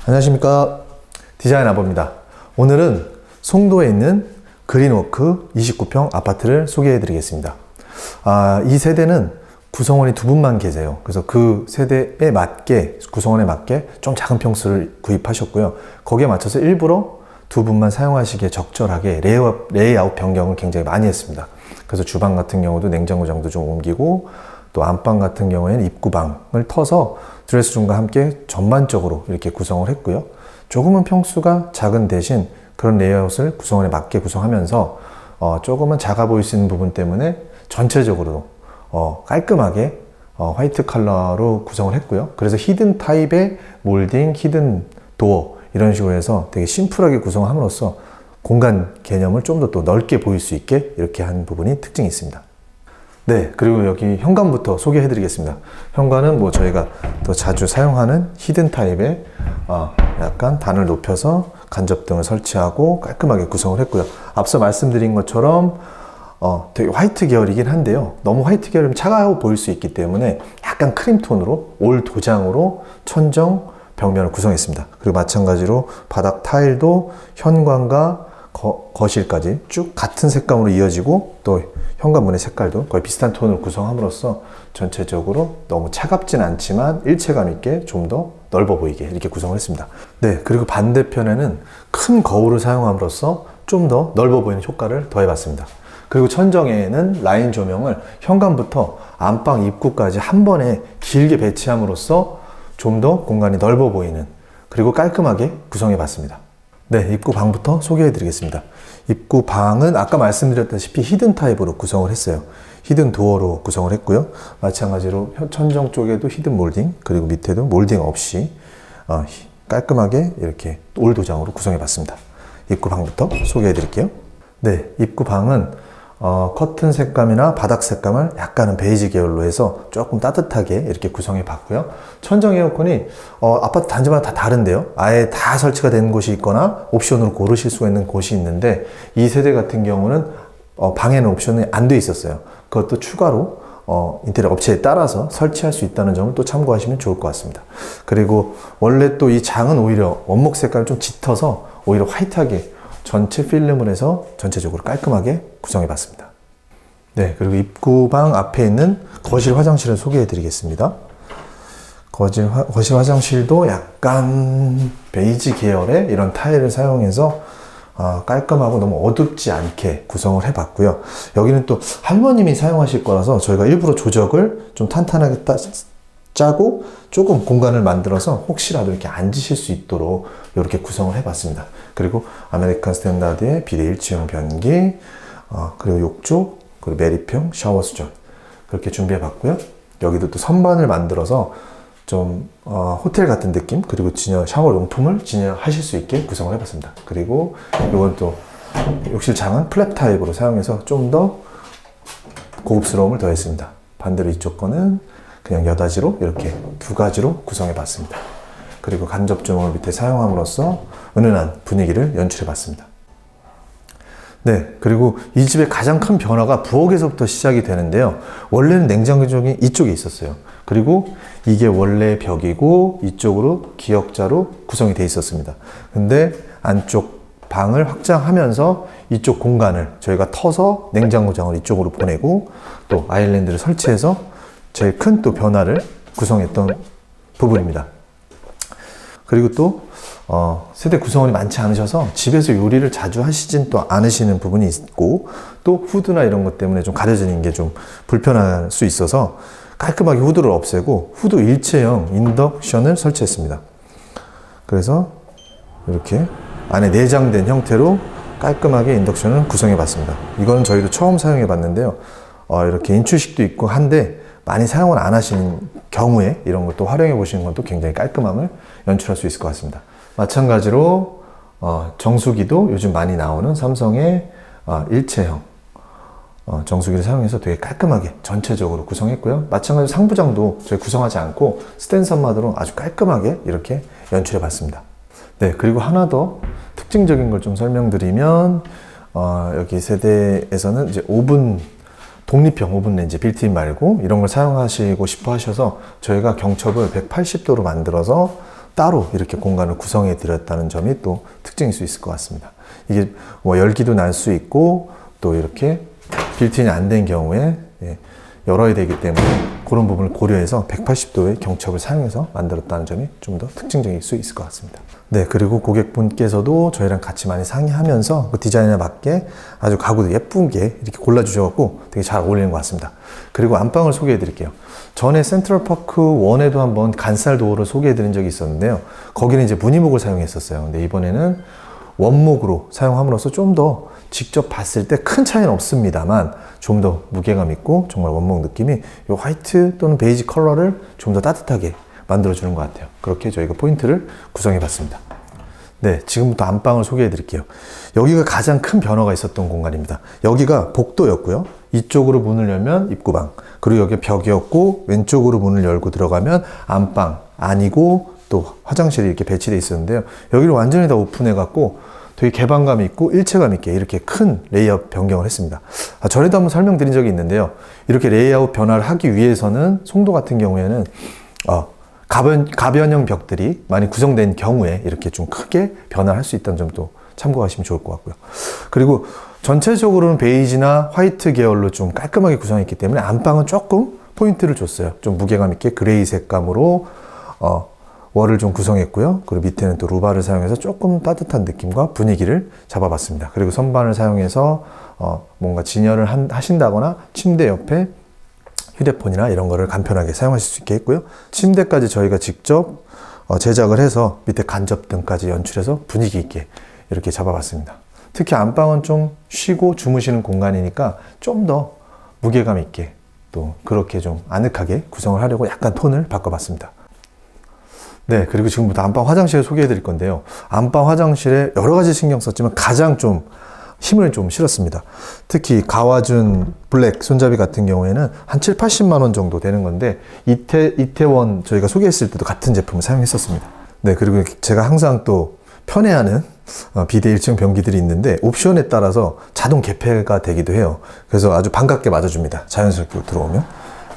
안녕하십니까, 디자인 아버입니다. 오늘은 송도에 있는 그린워크 29평 아파트를 소개해 드리겠습니다. 이 세대는 구성원이 두 분만 계세요. 그래서 그 세대에 맞게, 구성원에 맞게 좀 작은 평수를 구입하셨고요. 거기에 맞춰서 일부러 두 분만 사용하시기에 적절하게 레이아웃 변경을 굉장히 많이 했습니다. 그래서 주방 같은 경우도 냉장고장도 좀 옮기고, 또 안방 같은 경우에는 입구방을 터서 드레스룸과 함께 전반적으로 이렇게 구성을 했고요. 조금은 평수가 작은 대신 그런 레이아웃을 구성원에 맞게 구성하면서 조금은 작아 보일 수 있는 부분 때문에 전체적으로 깔끔하게 화이트 컬러로 구성을 했고요. 그래서 히든 타입의 몰딩, 히든 도어 이런 식으로 해서 되게 심플하게 구성함으로써 공간 개념을 좀 더 또 넓게 보일 수 있게 이렇게 한 부분이 특징이 있습니다. 네, 그리고 여기 현관부터 소개해 드리겠습니다. 현관은 뭐 저희가 더 자주 사용하는 히든 타입의 약간 단을 높여서 간접등을 설치하고 깔끔하게 구성을 했고요. 앞서 말씀드린 것처럼 되게 화이트 계열이긴 한데요. 너무 화이트 계열이면 차가워 보일 수 있기 때문에 약간 크림톤으로 올 도장으로 천정 벽면을 구성했습니다. 그리고 마찬가지로 바닥 타일도 현관과 거실까지 쭉 같은 색감으로 이어지고, 또 현관문의 색깔도 거의 비슷한 톤으로 구성함으로써 전체적으로 너무 차갑진 않지만 일체감 있게 좀 더 넓어 보이게 이렇게 구성을 했습니다. 네, 그리고 반대편에는 큰 거울을 사용함으로써 좀 더 넓어 보이는 효과를 더해봤습니다. 그리고 천정에는 라인 조명을 현관부터 안방 입구까지 한 번에 길게 배치함으로써 좀 더 공간이 넓어 보이는, 그리고 깔끔하게 구성해봤습니다. 네, 입구 방부터 소개해 드리겠습니다. 입구 방은 아까 말씀드렸다시피 히든 타입으로 구성을 했어요. 히든 도어로 구성을 했고요. 마찬가지로 천정 쪽에도 히든 몰딩, 그리고 밑에도 몰딩 없이 깔끔하게 이렇게 올 도장으로 구성해 봤습니다. 입구 방부터 소개해 드릴게요. 네, 입구 방은 커튼 색감이나 바닥 색감을 약간은 베이지 계열로 해서 조금 따뜻하게 이렇게 구성해 봤고요. 천정 에어컨이 아파트 단지마다 다 다른데요. 아예 다 설치가 된 곳이 있거나 옵션으로 고르실 수가 있는 곳이 있는데, 이 세대 같은 경우는 방에는 옵션이 안 돼 있었어요. 그것도 추가로 인테리어 업체에 따라서 설치할 수 있다는 점을 또 참고하시면 좋을 것 같습니다. 그리고 원래 또 이 장은 오히려 원목 색깔이 좀 짙어서 오히려 화이트하게 전체 필름을 해서 전체적으로 깔끔하게 구성해 봤습니다. 네, 그리고 입구방 앞에 있는 거실 화장실을 소개해 드리겠습니다. 거실 화장실도 약간 베이지 계열의 이런 타일을 사용해서 깔끔하고 너무 어둡지 않게 구성을 해 봤고요. 여기는 또 할머님이 사용하실 거라서 저희가 일부러 조적을 좀 탄탄하게 짜고 조금 공간을 만들어서 혹시라도 이렇게 앉으실 수 있도록 이렇게 구성을 해 봤습니다. 그리고 아메리칸 스탠다드의 비대 일체형 변기, 그리고 욕조, 그리고 매립형 샤워 수전 그렇게 준비해 봤고요. 여기도 또 선반을 만들어서 좀 호텔 같은 느낌, 그리고 샤워 용품을 진열하실 수 있게 구성을 해 봤습니다. 그리고 이건 또 욕실장은 플랫 타입으로 사용해서 좀 더 고급스러움을 더했습니다. 반대로 이쪽 거는 그냥 여닫이로 이렇게 두 가지로 구성해 봤습니다. 그리고 간접 조명을 밑에 사용함으로써 은은한 분위기를 연출해 봤습니다. 네, 그리고 이 집의 가장 큰 변화가 부엌에서부터 시작이 되는데요. 원래는 냉장고쪽이 이쪽에 있었어요. 그리고 이게 원래 벽이고 이쪽으로 기역자로 구성이 되어 있었습니다. 근데 안쪽 방을 확장하면서 이쪽 공간을 저희가 터서 냉장고장을 이쪽으로 보내고, 또 아일랜드를 설치해서 제일 큰 또 변화를 구성했던 부분입니다. 그리고 또 세대 구성원이 많지 않으셔서 집에서 요리를 자주 하시진 또 않으시는 부분이 있고, 또 후드나 이런 것 때문에 좀 가려지는 게 좀 불편할 수 있어서 깔끔하게 후드를 없애고 후드 일체형 인덕션을 설치했습니다. 그래서 이렇게 안에 내장된 형태로 깔끔하게 인덕션을 구성해 봤습니다. 이거는 저희도 처음 사용해 봤는데요. 이렇게 인출식도 있고 한데 많이 사용을 안 하시는 경우에 이런 것도 활용해 보시는 것도 굉장히 깔끔함을 연출할 수 있을 것 같습니다. 마찬가지로 정수기도 요즘 많이 나오는 삼성의 일체형 정수기를 사용해서 되게 깔끔하게 전체적으로 구성했고요. 마찬가지로 상부장도 저희 구성하지 않고 스탠 선마드로 아주 깔끔하게 이렇게 연출해 봤습니다. 네, 그리고 하나 더 특징적인 걸 좀 설명드리면 여기 세대에서는 이제 오븐, 독립형 오븐 렌즈 빌트인 말고 이런 걸 사용하시고 싶어 하셔서 저희가 경첩을 180도로 만들어서 따로 이렇게 공간을 구성해 드렸다는 점이 또 특징일 수 있을 것 같습니다. 이게 뭐 열기도 날 수 있고 또 이렇게 빌트인이 안 된 경우에 열어야 되기 때문에 그런 부분을 고려해서 180도의 경첩을 사용해서 만들었다는 점이 좀 더 특징적일 수 있을 것 같습니다. 네, 그리고 고객분께서도 저희랑 같이 많이 상의하면서 그 디자인에 맞게 아주 가구도 예쁘게 이렇게 골라주셔서 되게 잘 어울리는 것 같습니다. 그리고 안방을 소개해 드릴게요. 전에 센트럴파크 1에도 한번 간살 도어를 소개해 드린 적이 있었는데요. 거기는 이제 무늬목을 사용했었어요. 근데 이번에는 원목으로 사용함으로써 좀 더 직접 봤을 때 큰 차이는 없습니다만 좀 더 무게감 있고 정말 원목 느낌이 이 화이트 또는 베이지 컬러를 좀 더 따뜻하게 만들어주는 것 같아요. 그렇게 저희가 포인트를 구성해 봤습니다. 네, 지금부터 안방을 소개해 드릴게요. 여기가 가장 큰 변화가 있었던 공간입니다. 여기가 복도였고요. 이쪽으로 문을 열면 입구방, 그리고 여기 벽이었고 왼쪽으로 문을 열고 들어가면 안방, 안이고 또 화장실이 이렇게 배치되어 있었는데요. 여기를 완전히 다 오픈해 갖고 되게 개방감 있고 일체감 있게 이렇게 큰 레이아웃 변경을 했습니다. 전에도 한번 설명드린 적이 있는데요. 이렇게 레이아웃 변화를 하기 위해서는 송도 같은 경우에는 가변형 벽들이 많이 구성된 경우에 이렇게 좀 크게 변화할 수 있다는 점도 참고하시면 좋을 것 같고요. 그리고 전체적으로는 베이지나 화이트 계열로 좀 깔끔하게 구성했기 때문에 안방은 조금 포인트를 줬어요. 좀 무게감 있게 그레이 색감으로 월을 좀 구성했고요. 그리고 밑에는 또 루바를 사용해서 조금 따뜻한 느낌과 분위기를 잡아봤습니다. 그리고 선반을 사용해서 뭔가 진열을 하신다거나 침대 옆에 휴대폰이나 이런 거를 간편하게 사용하실 수 있게 했고요. 침대까지 저희가 직접 제작을 해서 밑에 간접등까지 연출해서 분위기 있게 이렇게 잡아봤습니다. 특히 안방은 좀 쉬고 주무시는 공간이니까 좀 더 무게감 있게 또 그렇게 좀 아늑하게 구성을 하려고 약간 톤을 바꿔봤습니다. 네, 그리고 지금부터 안방 화장실을 소개해 드릴 건데요. 안방 화장실에 여러 가지 신경 썼지만 가장 좀 힘을 좀 실었습니다. 특히 가와준 블랙 손잡이 같은 경우에는 한 7, 80만 원 정도 되는 건데 이태원 저희가 소개했을 때도 같은 제품을 사용했었습니다. 네, 그리고 제가 항상 또 편애하는 비대 1층 변기들이 있는데 옵션에 따라서 자동 개폐가 되기도 해요. 그래서 아주 반갑게 맞아줍니다. 자연스럽게 들어오면.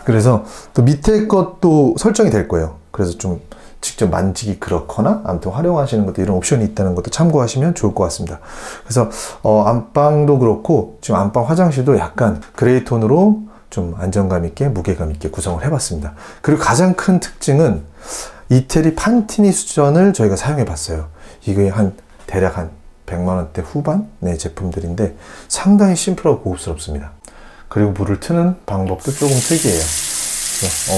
그래서 또 밑에 것도 설정이 될 거예요. 그래서 좀 직접 만지기 그렇거나 아무튼 활용하시는 것도 이런 옵션이 있다는 것도 참고하시면 좋을 것 같습니다. 그래서 안방도 그렇고 지금 안방 화장실도 약간 그레이 톤으로 좀 안정감 있게 무게감 있게 구성을 해봤습니다. 그리고 가장 큰 특징은 이태리 판티니 수전을 저희가 사용해 봤어요. 이게 대략 한 100만 원대 후반의 제품들인데 상당히 심플하고 고급스럽습니다. 그리고 물을 트는 방법도 조금 특이해요.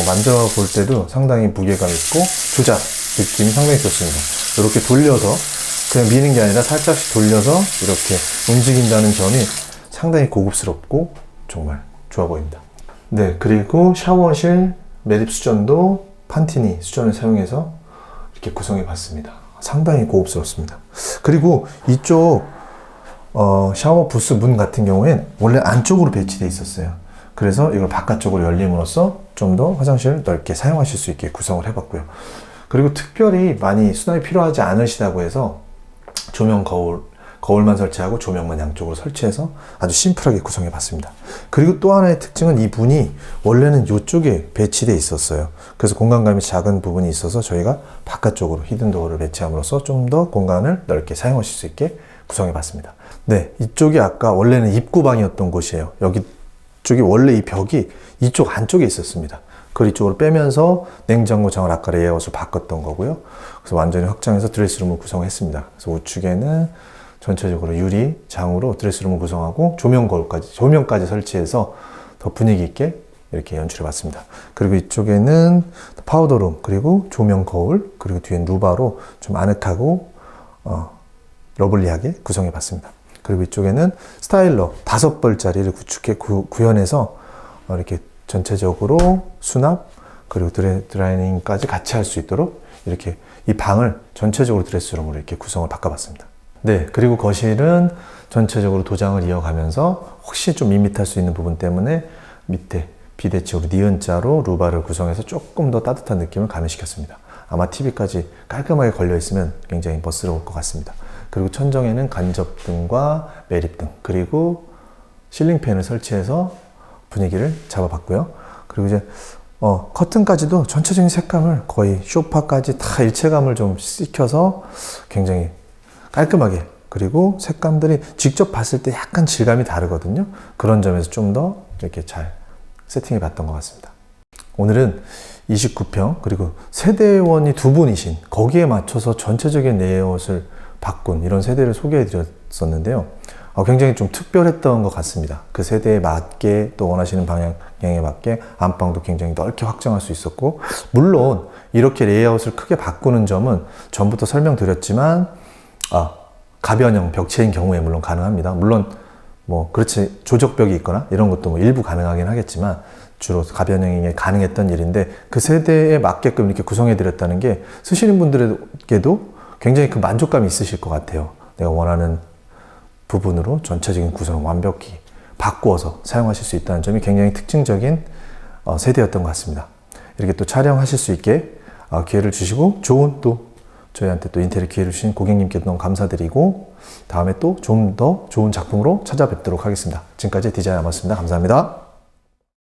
만져볼 때도 상당히 무게감 있고 조작 느낌이 상당히 좋습니다. 이렇게 돌려서 그냥 미는 게 아니라 살짝씩 돌려서 이렇게 움직인다는 점이 상당히 고급스럽고 정말 좋아 보입니다. 네, 그리고 샤워실 매립 수전도 판티니 수전을 사용해서 이렇게 구성해 봤습니다. 상당히 고급스럽습니다. 그리고 이쪽 샤워 부스 문 같은 경우엔 원래 안쪽으로 배치되어 있었어요. 그래서 이걸 바깥쪽으로 열림으로써 좀 더 화장실을 넓게 사용하실 수 있게 구성을 해봤고요. 그리고 특별히 많이 수납이 필요하지 않으시다고 해서 조명 거울만 설치하고 조명만 양쪽으로 설치해서 아주 심플하게 구성해 봤습니다. 그리고 또 하나의 특징은 이 문이 원래는 이쪽에 배치되어 있었어요. 그래서 공간감이 작은 부분이 있어서 저희가 바깥쪽으로 히든도어를 배치함으로써 좀 더 공간을 넓게 사용하실 수 있게 구성해 봤습니다. 네, 이쪽이 아까 원래는 입구방이었던 곳이에요. 여기 쪽이 원래 이 벽이 이쪽 안쪽에 있었습니다. 그걸 이쪽으로 빼면서 냉장고장을 아까 레이아웃을 바꿨던 거고요. 그래서 완전히 확장해서 드레스룸을 구성했습니다. 그래서 우측에는 전체적으로 유리장으로 드레스룸을 구성하고 조명까지 설치해서 더 분위기 있게 이렇게 연출해 봤습니다. 그리고 이쪽에는 파우더룸, 그리고 조명 거울, 그리고 뒤엔 루바로 좀 아늑하고 러블리하게 구성해 봤습니다. 그리고 이쪽에는 스타일러 5벌짜리를 구현해서 이렇게 전체적으로 수납 그리고 드라이닝까지 같이 할 수 있도록 이렇게 이 방을 전체적으로 드레스룸으로 이렇게 구성을 바꿔봤습니다. 네, 그리고 거실은 전체적으로 도장을 이어가면서 혹시 좀 밋밋할 수 있는 부분 때문에 밑에 비대칭으로 니은자로 루바를 구성해서 조금 더 따뜻한 느낌을 가미시켰습니다. 아마 TV까지 깔끔하게 걸려 있으면 굉장히 멋스러울 것 같습니다. 그리고 천정에는 간접등과 매립등, 그리고 실링팬을 설치해서 분위기를 잡아봤고요. 그리고 이제 커튼까지도 전체적인 색감을 거의 소파까지 다 일체감을 좀 시켜서 굉장히 깔끔하게, 그리고 색감들이 직접 봤을 때 약간 질감이 다르거든요. 그런 점에서 좀 더 이렇게 잘 세팅해 봤던 것 같습니다. 오늘은 29평 그리고 세대원이 두 분이신, 거기에 맞춰서 전체적인 레이아웃을 바꾼 이런 세대를 소개해 드렸었는데요. 굉장히 좀 특별했던 것 같습니다. 그 세대에 맞게, 또 원하시는 방향에 맞게 안방도 굉장히 넓게 확장할 수 있었고, 물론 이렇게 레이아웃을 크게 바꾸는 점은 전부터 설명드렸지만 가변형 벽체인 경우에 물론 가능합니다. 물론 그렇지 조적벽이 있거나 이런 것도 일부 가능하긴 하겠지만 주로 가변형이 가능했던 일인데, 그 세대에 맞게끔 이렇게 구성해 드렸다는 게 쓰시는 분들에게도 굉장히 그 만족감이 있으실 것 같아요. 내가 원하는 부분으로 전체적인 구성을 완벽히 바꾸어서 사용하실 수 있다는 점이 굉장히 특징적인 세대였던 것 같습니다. 이렇게 또 촬영하실 수 있게 기회를 주시고, 좋은 또 저희한테 또 인테리어 기회를 주신 고객님께 너무 감사드리고, 다음에 또 좀 더 좋은 작품으로 찾아뵙도록 하겠습니다. 지금까지 디자인 아마였습니다. 감사합니다.